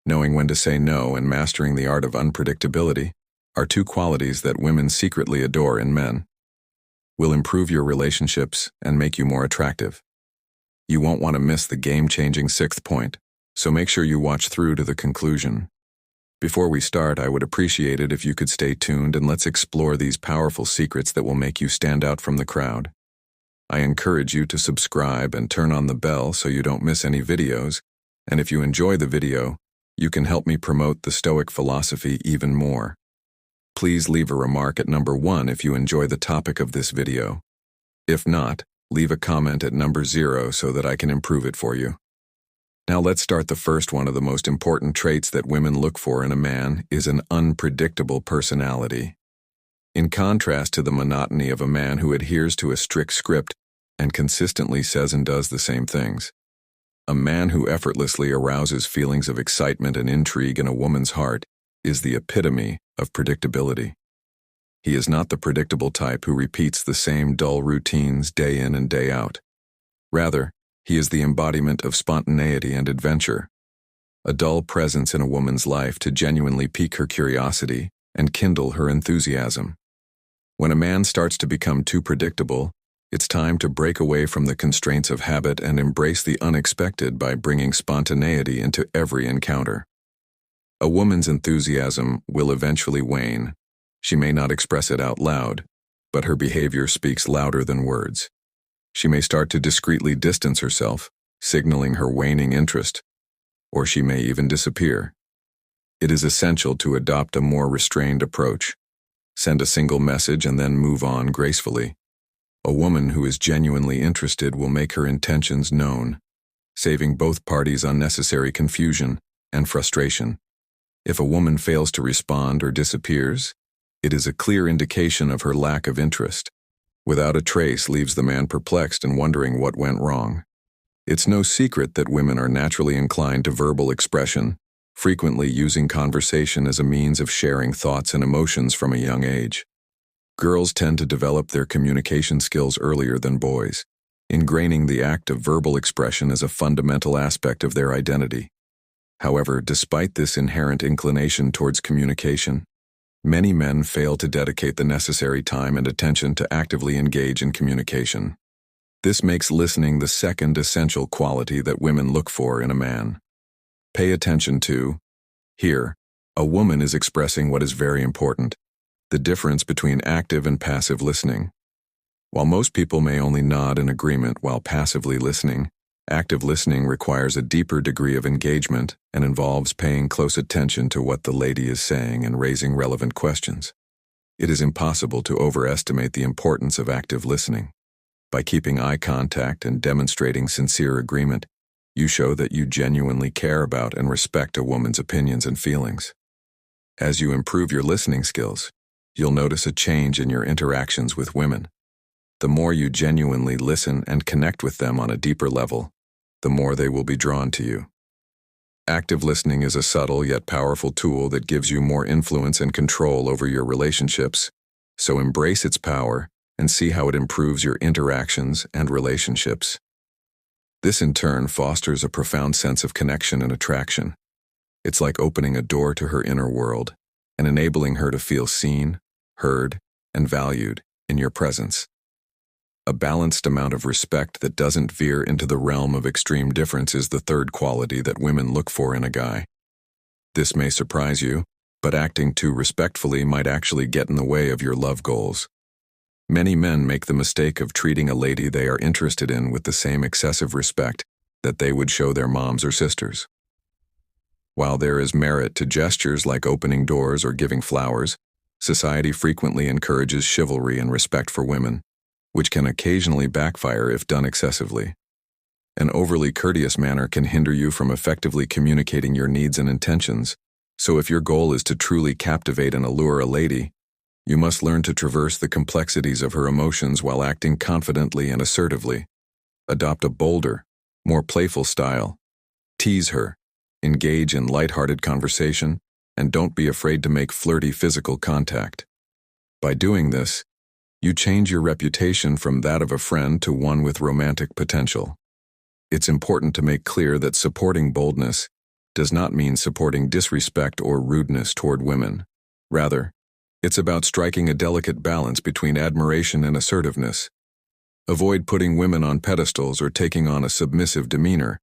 Knowing when to say no and mastering the art of unpredictability are two qualities that women secretly adore in men. Will improve your relationships and make you more attractive. You won't want to miss the game-changing sixth point, so make sure you watch through to the conclusion. Before we start, I would appreciate it if you could stay tuned and let's explore these powerful secrets that will make you stand out from the crowd. I encourage you to subscribe and turn on the bell so you don't miss any videos, and if you enjoy the video, you can help me promote the Stoic philosophy even more. Please leave a remark at number 1 if you enjoy the topic of this video. If not, leave a comment at number 0 so that I can improve it for you. Now let's start the first one of the most important traits that women look for in a man is an unpredictable personality. In contrast to the monotony of a man who adheres to a strict script and consistently says and does the same things, a man who effortlessly arouses feelings of excitement and intrigue in a woman's heart is the epitome of predictability. He is not the predictable type who repeats the same dull routines day in and day out. Rather, he is the embodiment of spontaneity and adventure, a dull presence in a woman's life to genuinely pique her curiosity and kindle her enthusiasm. When a man starts to become too predictable, it's time to break away from the constraints of habit and embrace the unexpected by bringing spontaneity into every encounter. A woman's enthusiasm will eventually wane. She may not express it out loud, but her behavior speaks louder than words. She may start to discreetly distance herself, signaling her waning interest, or she may even disappear. It is essential to adopt a more restrained approach. Send a single message and then move on gracefully. A woman who is genuinely interested will make her intentions known, saving both parties unnecessary confusion and frustration. If a woman fails to respond or disappears, it is a clear indication of her lack of interest. Without a trace leaves the man perplexed and wondering what went wrong. It's no secret that women are naturally inclined to verbal expression, frequently using conversation as a means of sharing thoughts and emotions from a young age. Girls tend to develop their communication skills earlier than boys, ingraining the act of verbal expression as a fundamental aspect of their identity. However, despite this inherent inclination towards communication, many men fail to dedicate the necessary time and attention to actively engage in communication. This makes listening the second essential quality that women look for in a man. Pay attention to, here, a woman is expressing what is very important, the difference between active and passive listening. While most people may only nod in agreement while passively listening, active listening requires a deeper degree of engagement and involves paying close attention to what the lady is saying and raising relevant questions. It is impossible to overestimate the importance of active listening. By keeping eye contact and demonstrating sincere agreement, you show that you genuinely care about and respect a woman's opinions and feelings. As you improve your listening skills, you'll notice a change in your interactions with women. The more you genuinely listen and connect with them on a deeper level, the more they will be drawn to you. Active listening is a subtle yet powerful tool that gives you more influence and control over your relationships, so embrace its power and see how it improves your interactions and relationships. This in turn fosters a profound sense of connection and attraction. It's like opening a door to her inner world and enabling her to feel seen, heard, and valued in your presence. A balanced amount of respect that doesn't veer into the realm of extreme difference is the third quality that women look for in a guy. This may surprise you, but acting too respectfully might actually get in the way of your love goals. Many men make the mistake of treating a lady they are interested in with the same excessive respect that they would show their moms or sisters. While there is merit to gestures like opening doors or giving flowers, society frequently encourages chivalry and respect for women, which can occasionally backfire if done excessively. An overly courteous manner can hinder you from effectively communicating your needs and intentions, so if your goal is to truly captivate and allure a lady, you must learn to traverse the complexities of her emotions while acting confidently and assertively. Adopt a bolder, more playful style. Tease her, engage in lighthearted conversation, and don't be afraid to make flirty physical contact. By doing this, you change your reputation from that of a friend to one with romantic potential. It's important to make clear that supporting boldness does not mean supporting disrespect or rudeness toward women. Rather, it's about striking a delicate balance between admiration and assertiveness. Avoid putting women on pedestals or taking on a submissive demeanor,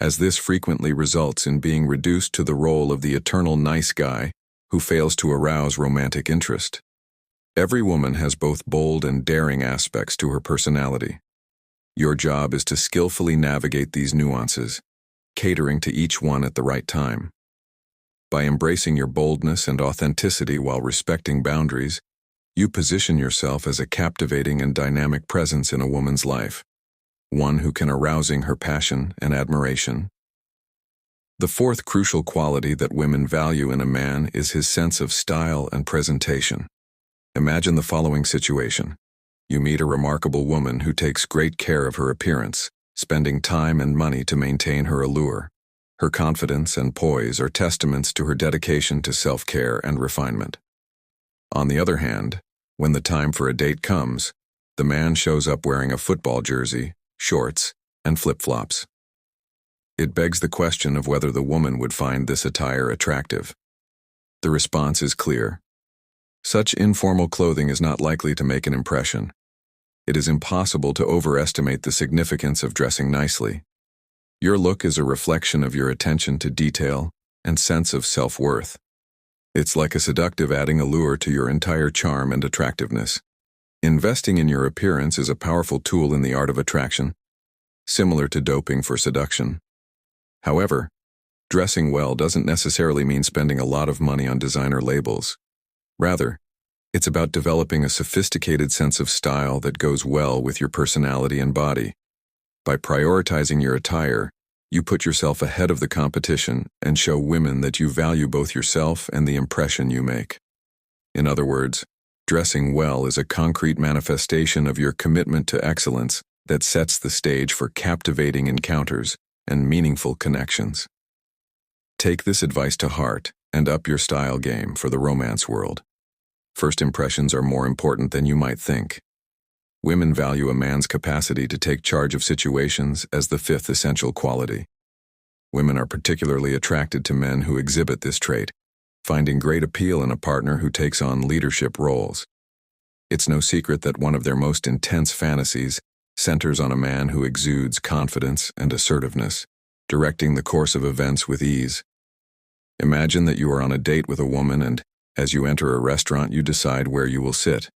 as this frequently results in being reduced to the role of the eternal nice guy who fails to arouse romantic interest. Every woman has both bold and daring aspects to her personality. Your job is to skillfully navigate these nuances, catering to each one at the right time. By embracing your boldness and authenticity while respecting boundaries, you position yourself as a captivating and dynamic presence in a woman's life, one who can arousing her passion and admiration. The fourth crucial quality that women value in a man is his sense of style and presentation. Imagine the following situation. You meet a remarkable woman who takes great care of her appearance, spending time and money to maintain her allure. Her confidence and poise are testaments to her dedication to self-care and refinement. On the other hand, when the time for a date comes, the man shows up wearing a football jersey, shorts, and flip-flops. It begs the question of whether the woman would find this attire attractive. The response is clear. Such informal clothing is not likely to make an impression. It is impossible to overestimate the significance of dressing nicely. Your look is a reflection of your attention to detail and sense of self-worth. It's like a seductive adding allure to your entire charm and attractiveness. Investing in your appearance is a powerful tool in the art of attraction, similar to doping for seduction. However, dressing well doesn't necessarily mean spending a lot of money on designer labels. Rather, it's about developing a sophisticated sense of style that goes well with your personality and body. By prioritizing your attire, you put yourself ahead of the competition and show women that you value both yourself and the impression you make. In other words, dressing well is a concrete manifestation of your commitment to excellence that sets the stage for captivating encounters and meaningful connections. Take this advice to heart and up your style game for the romance world. First impressions are more important than you might think. Women value a man's capacity to take charge of situations as the fifth essential quality. Women are particularly attracted to men who exhibit this trait, finding great appeal in a partner who takes on leadership roles. It's no secret that one of their most intense fantasies centers on a man who exudes confidence and assertiveness, directing the course of events with ease. Imagine that you are on a date with a woman and, as you enter a restaurant, you decide where you will sit.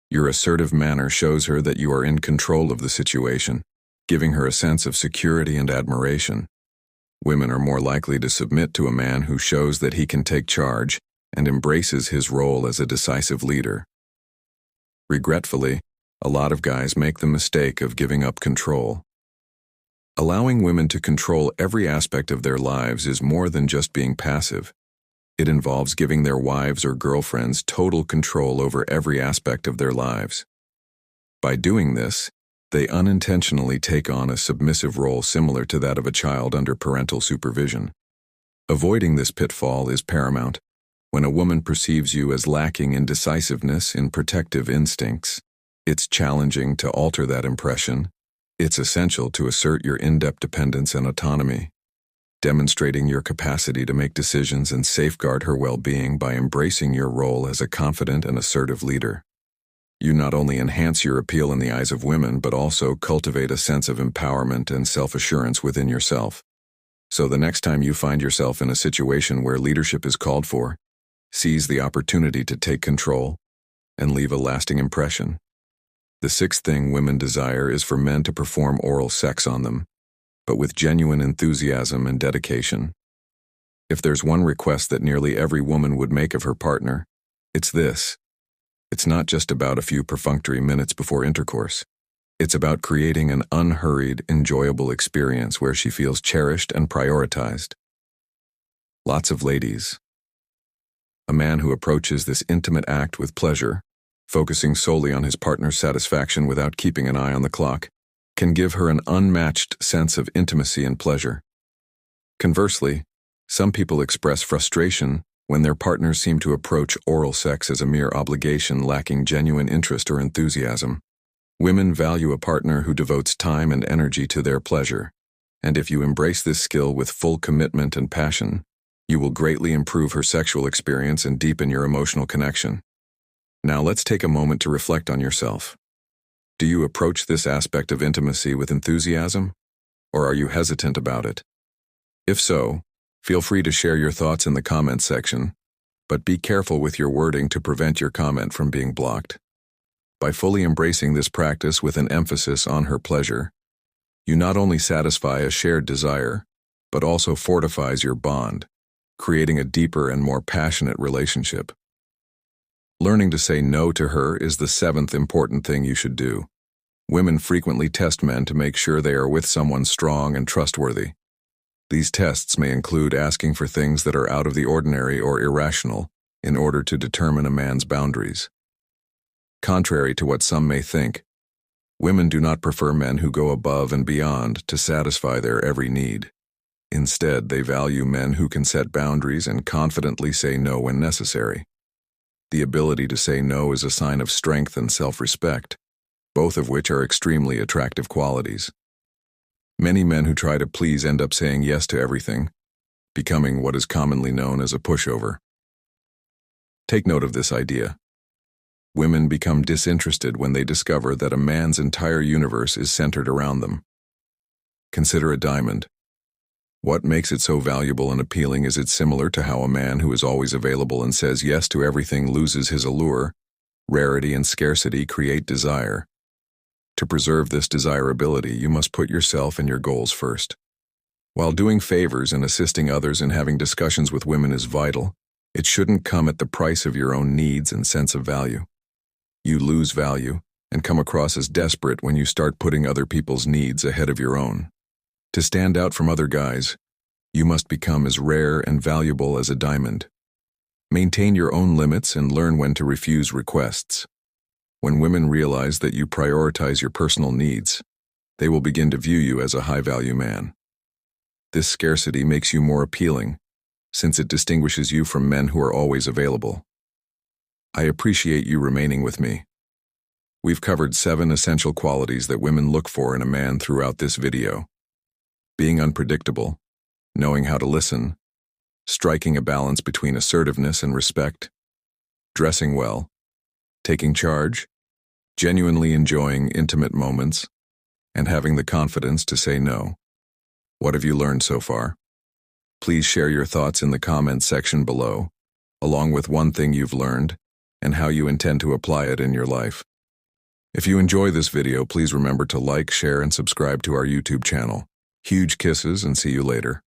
Your assertive manner shows her that you are in control of the situation, giving her a sense of security and admiration. Women are more likely to submit to a man who shows that he can take charge and embraces his role as a decisive leader. Regretfully, a lot of guys make the mistake of giving up control. Allowing women to control every aspect of their lives is more than just being passive. It involves giving their wives or girlfriends total control over every aspect of their lives. By doing this, they unintentionally take on a submissive role similar to that of a child under parental supervision. Avoiding this pitfall is paramount. When a woman perceives you as lacking in decisiveness and protective instincts, it's challenging to alter that impression. It's essential to assert your in-depth dependence and autonomy, demonstrating your capacity to make decisions and safeguard her well-being by embracing your role as a confident and assertive leader. You not only enhance your appeal in the eyes of women, but also cultivate a sense of empowerment and self-assurance within yourself. So the next time you find yourself in a situation where leadership is called for, seize the opportunity to take control and leave a lasting impression. The sixth thing women desire is for men to perform oral sex on them, but with genuine enthusiasm and dedication. If there's one request that nearly every woman would make of her partner, it's this. It's not just about a few perfunctory minutes before intercourse. It's about creating an unhurried, enjoyable experience where she feels cherished and prioritized. Lots of ladies. A man who approaches this intimate act with pleasure, focusing solely on his partner's satisfaction without keeping an eye on the clock, can give her an unmatched sense of intimacy and pleasure. Conversely, some people express frustration when their partners seem to approach oral sex as a mere obligation lacking genuine interest or enthusiasm. Women value a partner who devotes time and energy to their pleasure, And if you embrace this skill with full commitment and passion, you will greatly improve her sexual experience and deepen your emotional connection. Now let's take a moment to reflect on yourself. Do you approach this aspect of intimacy with enthusiasm, or are you hesitant about it? If so, feel free to share your thoughts in the comments section, but be careful with your wording to prevent your comment from being blocked. By fully embracing this practice with an emphasis on her pleasure, you not only satisfy a shared desire, but also fortifies your bond, creating a deeper and more passionate relationship. Learning to say no to her is the 7th important thing you should do. Women frequently test men to make sure they are with someone strong and trustworthy. These tests may include asking for things that are out of the ordinary or irrational in order to determine a man's boundaries. Contrary to what some may think, women do not prefer men who go above and beyond to satisfy their every need. Instead, they value men who can set boundaries and confidently say no when necessary. The ability to say no is a sign of strength and self-respect, both of which are extremely attractive qualities. Many men who try to please end up saying yes to everything, becoming what is commonly known as a pushover. Take note of this idea. Women become disinterested when they discover that a man's entire universe is centered around them. Consider a diamond. What makes it so valuable and appealing? Is it similar to how a man who is always available and says yes to everything loses his allure? Rarity and scarcity create desire. To preserve this desirability, you must put yourself and your goals first. While doing favors and assisting others and having discussions with women is vital, it shouldn't come at the price of your own needs and sense of value. You lose value and come across as desperate when you start putting other people's needs ahead of your own. To stand out from other guys, you must become as rare and valuable as a diamond. Maintain your own limits and learn when to refuse requests. When women realize that you prioritize your personal needs, they will begin to view you as a high-value man. This scarcity makes you more appealing, since it distinguishes you from men who are always available. I appreciate you remaining with me. We've covered 7 essential qualities that women look for in a man throughout this video. Being unpredictable, knowing how to listen, striking a balance between assertiveness and respect, dressing well, taking charge, genuinely enjoying intimate moments, and having the confidence to say no. What have you learned so far? Please share your thoughts in the comments section below, along with one thing you've learned and how you intend to apply it in your life. If you enjoy this video, please remember to like, share, and subscribe to our YouTube channel. Huge kisses and see you later.